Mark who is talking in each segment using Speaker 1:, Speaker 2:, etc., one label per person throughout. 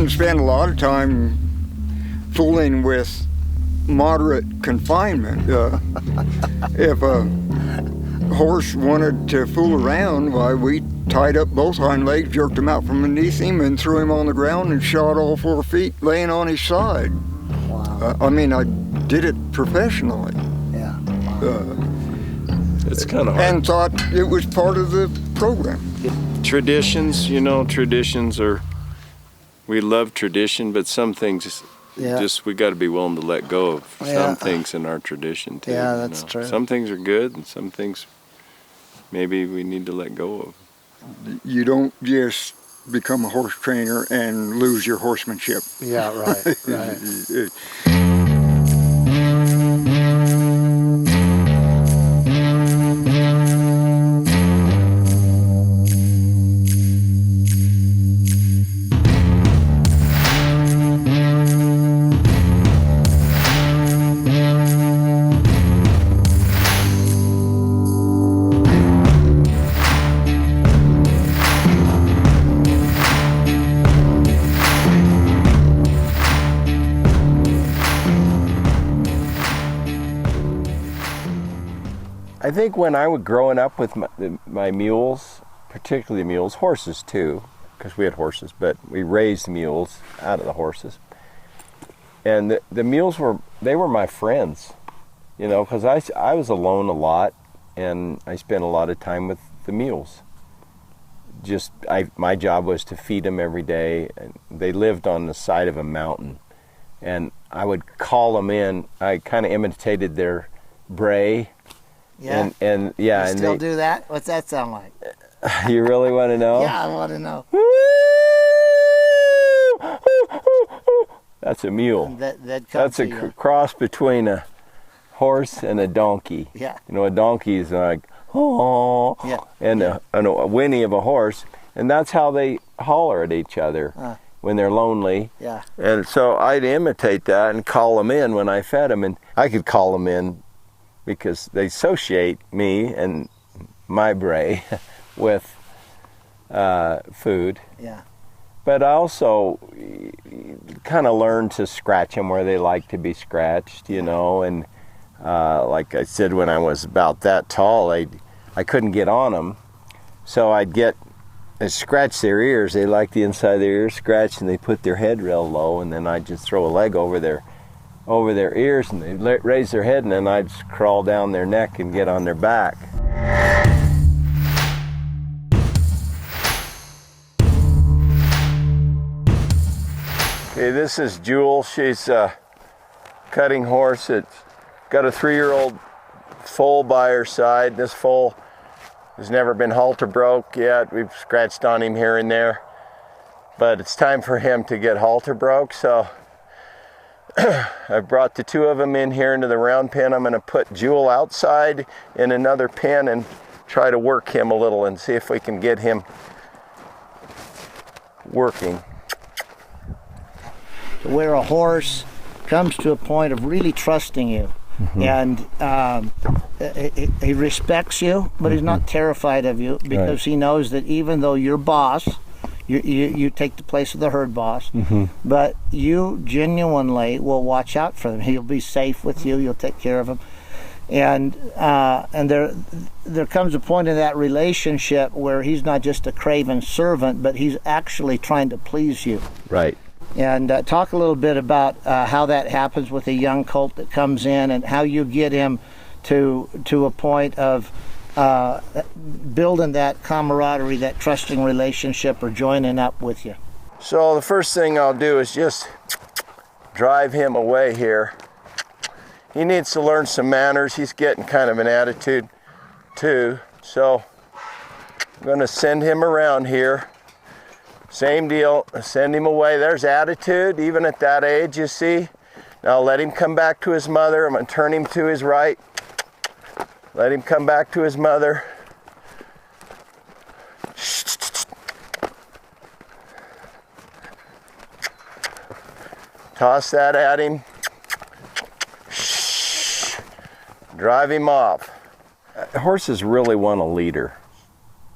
Speaker 1: didn't spend a lot of time fooling with moderate confinement. If a horse wanted to fool around, why, we tied up both hind legs, jerked him out from underneath him, and threw him on the ground and shot all 4 feet laying on his side.
Speaker 2: Wow.
Speaker 1: I mean, I did it professionally.
Speaker 2: Yeah. Wow.
Speaker 3: It's kind of hard.
Speaker 1: And thought it was part of the program.
Speaker 3: Traditions, traditions are, we love tradition, but some things just we got to be willing to let go of some things in our tradition too.
Speaker 2: Yeah, that's true.
Speaker 3: Some things are good and some things maybe we need to let go of.
Speaker 1: You don't just become a horse trainer and lose your horsemanship.
Speaker 2: Yeah, right.
Speaker 3: I think when I was growing up with my mules, particularly mules, horses too, because we had horses, but we raised mules out of the horses. And the mules were my friends, because I was alone a lot, and I spent a lot of time with the mules. My job was to feed them every day. And they lived on the side of a mountain, and I would call them in. I kind of imitated their bray.
Speaker 2: Yeah.
Speaker 3: And yeah.
Speaker 2: You
Speaker 3: and
Speaker 2: still do that? What's that sound like?
Speaker 3: You really want to know?
Speaker 2: Yeah, I want to know.
Speaker 3: That's a mule. That's a cross between a horse and a donkey.
Speaker 2: Yeah.
Speaker 3: A donkey is like, oh, and a whinny of a horse, and that's how they holler at each other when they're lonely.
Speaker 2: Yeah.
Speaker 3: And so I'd imitate that and call them in when I fed them, and I could call them in because they associate me and my bray with food.
Speaker 2: Yeah.
Speaker 3: But I also kind of learned to scratch them where they like to be scratched, and like I said, when I was about that tall, I couldn't get on them, so I'd scratch their ears. They like the inside of their ears scratched, and they put their head real low, and then I'd just throw a leg over their ears, and they'd raise their head, and then I'd just crawl down their neck and get on their back. Okay, this is Jewel. She's a cutting horse. It's got a 3-year-old foal by her side. This foal has never been halter broke yet. We've scratched on him here and there, but it's time for him to get halter broke, so I've brought the 2 of them in here into the round pen. I'm going to put Jewel outside in another pen and try to work him a little and see if we can get him working.
Speaker 2: Where a horse comes to a point of really trusting you, and he respects you, but he's not terrified of you, because he knows that even though you're boss, you take the place of the herd boss, but you genuinely will watch out for him. He'll be safe with you. You'll take care of him, and there comes a point in that relationship where he's not just a craven servant, but he's actually trying to please you.
Speaker 3: Right.
Speaker 2: And talk a little bit about how that happens with a young colt that comes in, and how you get him to a point of building that camaraderie, that trusting relationship, or joining up with you.
Speaker 3: So the first thing I'll do is just drive him away here. He needs to learn some manners. He's getting kind of an attitude too. So I'm going to send him around here. Same deal, send him away. There's attitude, even at that age, you see. Now let him come back to his mother. I'm going to turn him to his right. Let him come back to his mother. Toss that at him. Drive him off. Horses really want a leader,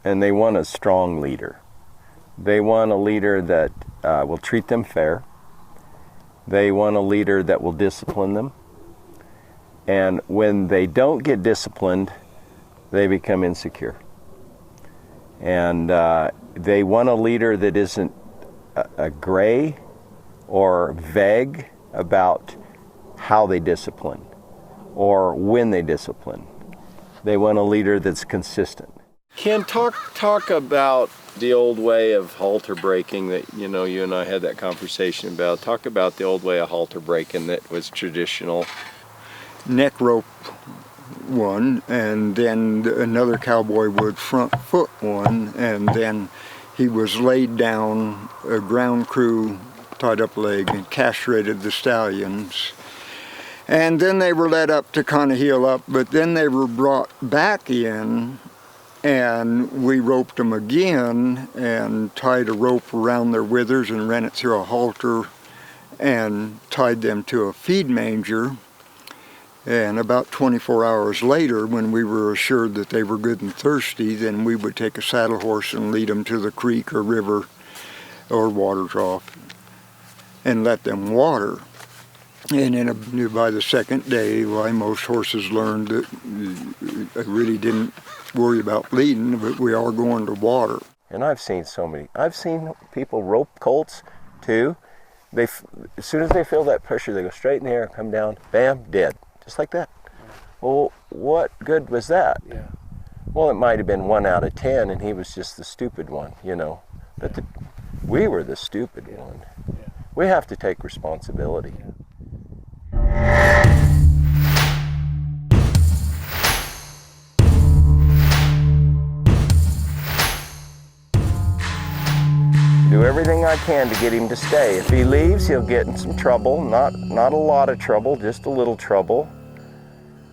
Speaker 3: and they want a strong leader. They want a leader that will treat them fair. They want a leader that will discipline them. And when they don't get disciplined, they become insecure. And they want a leader that isn't a gray or vague about how they discipline or when they discipline. They want a leader that's consistent. Ken, talk about the old way of halter breaking that you and I had that conversation about. Talk about the old way of halter breaking that was traditional.
Speaker 1: Neck rope one, and then another cowboy would front foot one, and then he was laid down, a ground crew tied up leg and castrated the stallions. And then they were let up to kind of heal up, but then they were brought back in and we roped them again and tied a rope around their withers and ran it through a halter and tied them to a feed manger. And about 24 hours later, when we were assured that they were good and thirsty, then we would take a saddle horse and lead them to the creek or river or water trough and let them water. And then by the second day, most horses learned that they really didn't worry about bleeding, but we are going to water.
Speaker 3: And I've seen people rope colts too. As soon as they feel that pressure, they go straight in the air, come down, bam, dead. Just like that. Well, what good was that?
Speaker 2: Yeah.
Speaker 3: Well, it might have been 1 out of 10, and he was just the stupid one, But we were the stupid one.
Speaker 2: Yeah.
Speaker 3: We have to take responsibility.
Speaker 2: Yeah.
Speaker 3: Do everything I can to get him to stay. If he leaves, he'll get in some trouble. Not a lot of trouble, just a little trouble.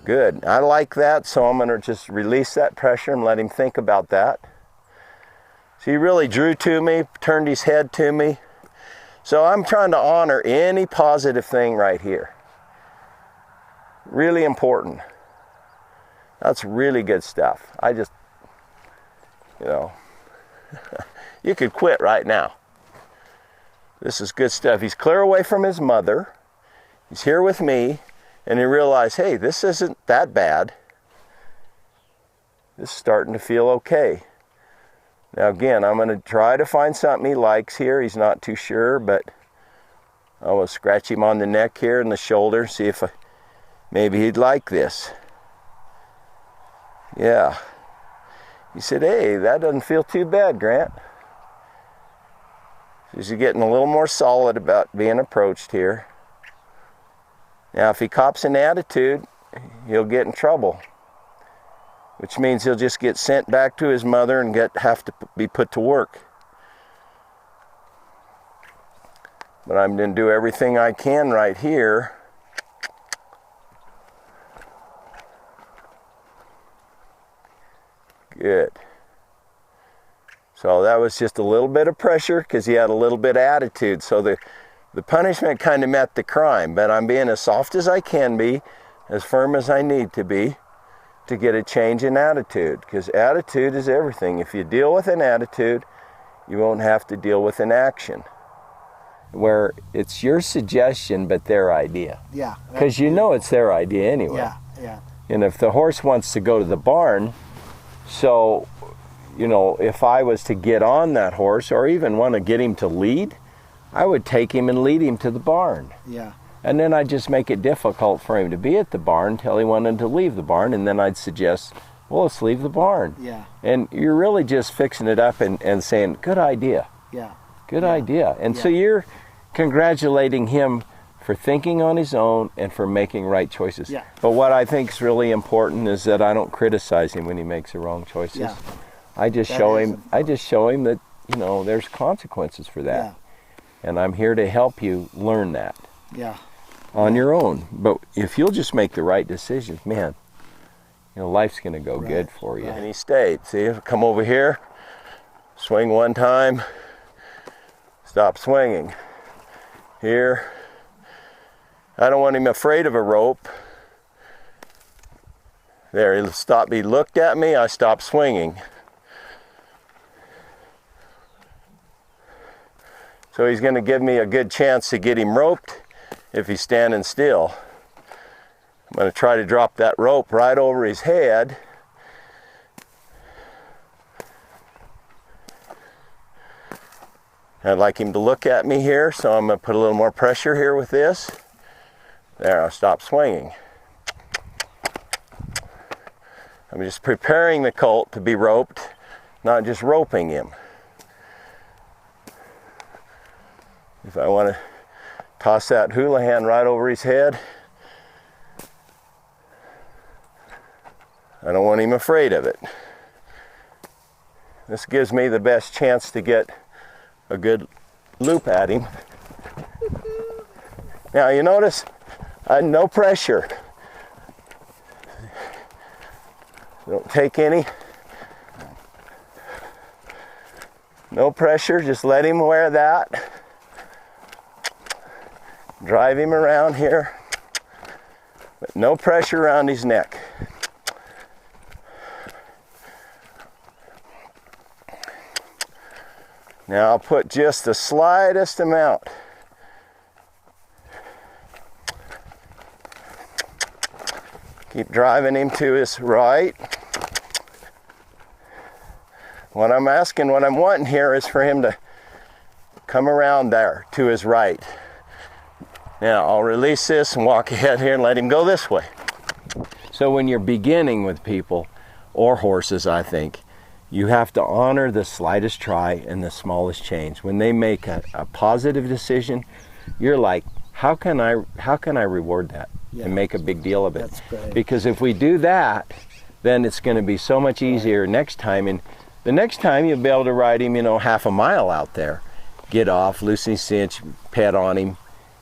Speaker 3: Good. I like that, so I'm going to just release that pressure and let him think about that. So he really drew to me, turned his head to me. So I'm trying to honor any positive thing right here. Really important. That's really good stuff. I just, you could quit right now. This is good stuff. He's clear away from his mother. He's here with me. And he realized, hey, this isn't that bad. This is starting to feel okay. Now again, I'm going to try to find something he likes here. He's not too sure, but I will scratch him on the neck here and the shoulder, see if maybe he'd like this. Yeah. He said, hey, that doesn't feel too bad, Grant. He's getting a little more solid about being approached here. Now, if he cops an attitude, he'll get in trouble, which means he'll just get sent back to his mother and have to be put to work. But I'm going to do everything I can right here. Good. So that was just a little bit of pressure because he had a little bit of attitude. So the punishment kind of met the crime, but I'm being as soft as I can be, as firm as I need to be, to get a change in attitude, because attitude is everything. If you deal with an attitude, you won't have to deal with an action, where it's your suggestion but their idea.
Speaker 2: Yeah.
Speaker 3: Because it's their idea anyway.
Speaker 2: Yeah, yeah.
Speaker 3: And if the horse wants to go to the barn, so, if I was to get on that horse or even want to get him to lead, I would take him and lead him to the barn.
Speaker 2: Yeah.
Speaker 3: And then I'd just make it difficult for him to be at the barn until he wanted to leave the barn, and then I'd suggest, well, let's leave the barn.
Speaker 2: Yeah.
Speaker 3: And you're really just fixing it up and saying, good idea.
Speaker 2: Yeah.
Speaker 3: Good idea. And so you're congratulating him for thinking on his own and for making right choices.
Speaker 2: Yeah.
Speaker 3: But what I think is really important is that I don't criticize him when he makes the wrong choices.
Speaker 2: Yeah.
Speaker 3: I just show him that, there's consequences for that.
Speaker 2: Yeah.
Speaker 3: And I'm here to help you learn that.
Speaker 2: Yeah.
Speaker 3: On your own. But if you'll just make the right decisions, man, life's going to go good for you.
Speaker 2: Right.
Speaker 3: And he stayed. See, come over here, swing one time, stop swinging. Here. I don't want him afraid of a rope. There, he stopped. He looked at me, I stopped swinging. So he's going to give me a good chance to get him roped if he's standing still. I'm going to try to drop that rope right over his head. I'd like him to look at me here, so I'm going to put a little more pressure here with this. There, I'll stop swinging. I'm just preparing the colt to be roped, not just roping him. If I want to toss that Houlihan right over his head, I don't want him afraid of it. This gives me the best chance to get a good loop at him. Now you notice I had no pressure. Don't take any. No pressure, just let him wear that. Drive him around here, but no pressure around his neck. Now I'll put just the slightest amount. Keep driving him to his right. What I'm wanting here is for him to come around there to his right. Now I'll release this and walk ahead here and let him go this way. So when you're beginning with people, or horses, I think, you have to honor the slightest try and the smallest change. When they make a positive decision, you're like, how can I reward that? Yeah, and make a big deal of it?
Speaker 2: That's great.
Speaker 3: Because if we do that, then it's going to be so much easier next time. And the next time you'll be able to ride him, half a mile out there. Get off, loosen his cinch, pet on him,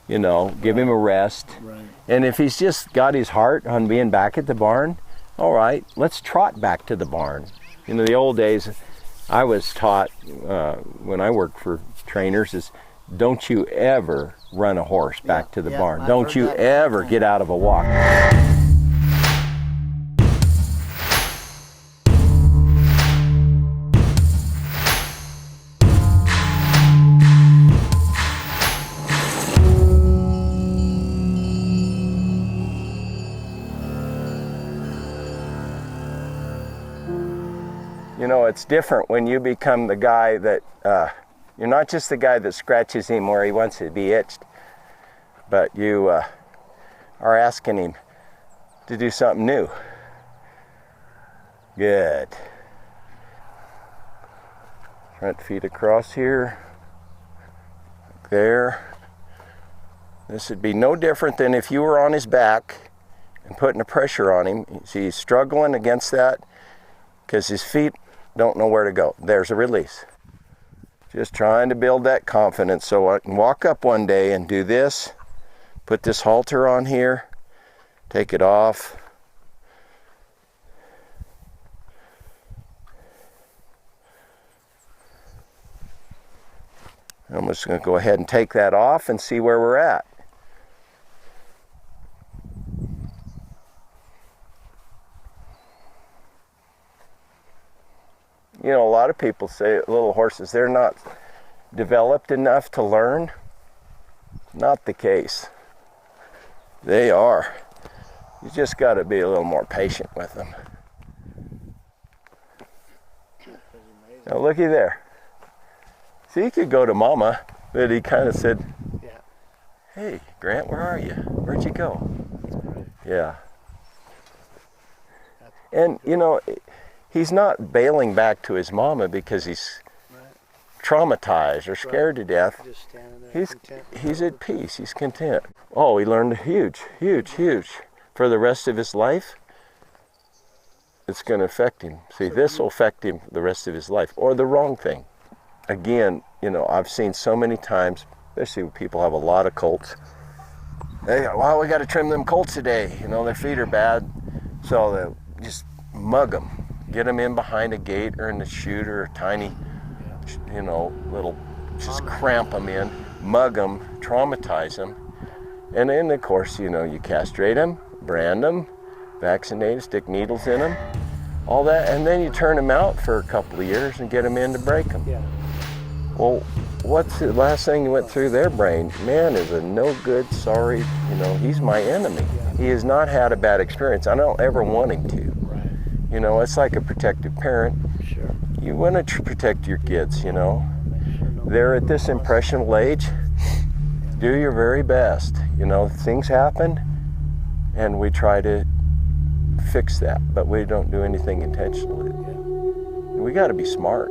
Speaker 3: give him a rest.
Speaker 2: Right.
Speaker 3: And if he's just got his heart on being back at the barn, all right, let's trot back to the barn. The old days, I was taught when I worked for trainers is don't you ever run a horse back to the barn. Don't you ever get out of a walk. It's different when you become the guy that, you're not just the guy that scratches him where he wants to be itched, but you are asking him to do something new. Good. Front feet across here, there. This would be no different than if you were on his back and putting the pressure on him. See, he's struggling against that because his feet don't know where to go. There's a release. Just trying to build that confidence so I can walk up one day and do this, put this halter on here, take it off. I'm just going to go ahead and take that off and see where we're at. A lot of people say little horses, they're not developed enough to learn. Not the case. They are. You just got to be a little more patient with them. Now looky there. See, he could go to Mama, but he kind of said, hey, Grant, where are you? Where'd you go? Yeah. And, he's not bailing back to his mama because he's traumatized or scared to death. He's at peace. He's content. Oh, he learned huge. For the rest of his life, it's going to affect him. See, this will affect him the rest of his life. Or the wrong thing. Again, I've seen so many times, especially when people have a lot of colts. They go, well, we got to trim them colts today. Their feet are bad. So they just mug them. Get them in behind a gate or in the chute or a tiny, little, just cramp them in, mug them, traumatize them. And then, of course, you castrate them, brand them, vaccinate, stick needles in them, all that. And then you turn them out for a couple of years and get them in to break them. Yeah. Well, what's the last thing that went through their brain? Man is a no good, sorry, you know, he's my enemy. He has not had a bad experience. I don't ever want him to. You know, it's like a protective parent.
Speaker 2: Sure.
Speaker 3: You want to protect your kids, you know. They're at this impressionable age. Do your very best. You know, things happen and we try to fix that, but we don't do anything intentionally. We got to be smart.